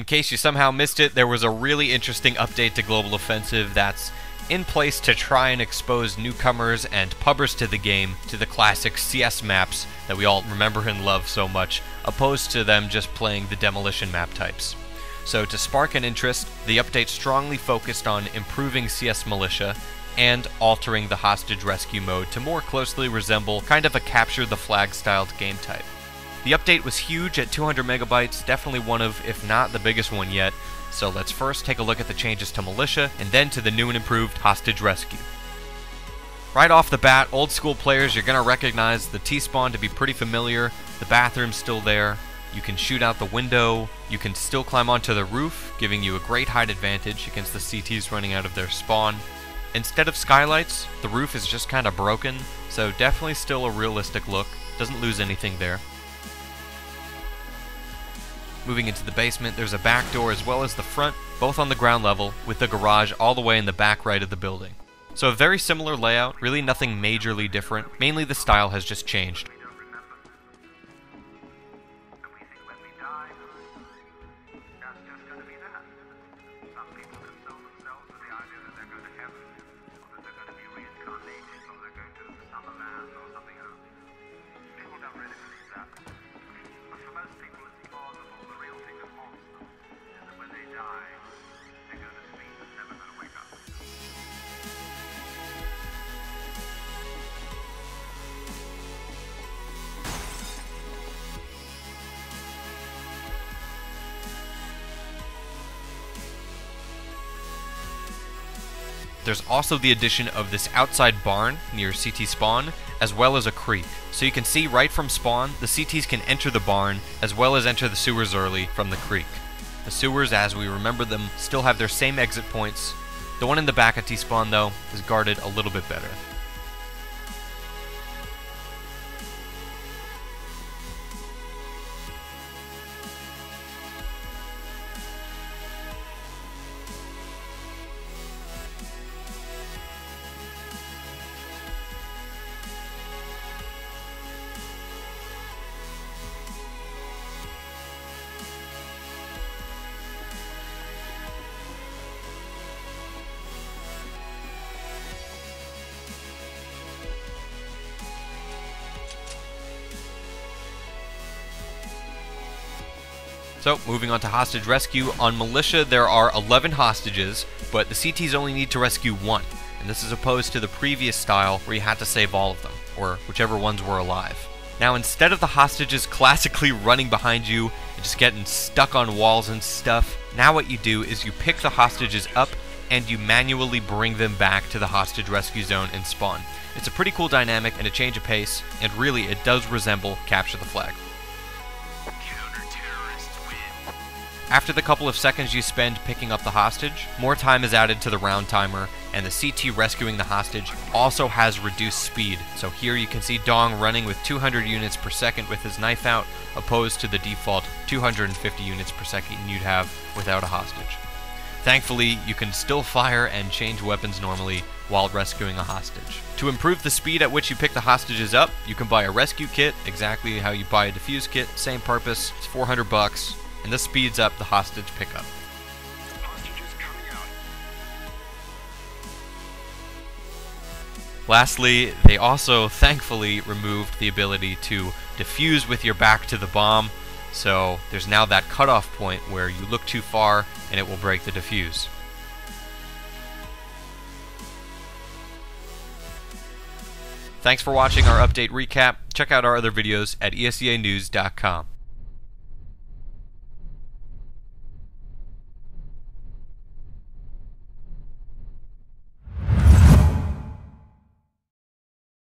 case you somehow missed it, there was a really interesting update to Global Offensive that's in place to try and expose newcomers and pubbers to the game to the classic CS maps that we all remember and love so much, opposed to them just playing the demolition map types. So to spark an interest, the update strongly focused on improving CS Militia and altering the hostage rescue mode to more closely resemble kind of a capture the flag styled game type. The update was huge at 200 megabytes, definitely one of, if not the biggest one yet, so let's first take a look at the changes to Militia and then to the new and improved hostage rescue. Right off the bat, old school players, you're going to recognize the T-spawn to be pretty familiar, the bathroom's still there, you can shoot out the window, you can still climb onto the roof, giving you a great height advantage against the CTs running out of their spawn. Instead of skylights, the roof is just kind of broken, so definitely still a realistic look, doesn't lose anything there. Moving into the basement, there's a back door as well as the front, both on the ground level, with the garage all the way in the back right of the building. So a very similar layout, really nothing majorly different, mainly the style has just changed. There's also the addition of this outside barn near CT spawn, as well as a creek. So you can see right from spawn, the CTs can enter the barn, as well as enter the sewers early from the creek. The sewers, as we remember them, still have their same exit points. The one in the back of T-spawn, though, is guarded a little bit better. So, moving on to hostage rescue, on Militia there are 11 hostages, but the CTs only need to rescue one, and this is opposed to the previous style where you had to save all of them, or whichever ones were alive. Now, instead of the hostages classically running behind you and just getting stuck on walls and stuff, now what you do is you pick the hostages up and you manually bring them back to the hostage rescue zone and spawn. It's a pretty cool dynamic and a change of pace, and really it does resemble Capture the Flag. After the couple of seconds you spend picking up the hostage, more time is added to the round timer, and the CT rescuing the hostage also has reduced speed. So here you can see Dong running with 200 units per second with his knife out, opposed to the default 250 units per second you'd have without a hostage. Thankfully, you can still fire and change weapons normally while rescuing a hostage. To improve the speed at which you pick the hostages up, you can buy a rescue kit, exactly how you buy a defuse kit, same purpose, it's $400. And this speeds up the hostage pickup. Lastly, they also thankfully removed the ability to defuse with your back to the bomb, so there's now that cutoff point where you look too far and it will break the defuse. Thanks for watching our update recap. Check out our other videos at ESEAnews.com.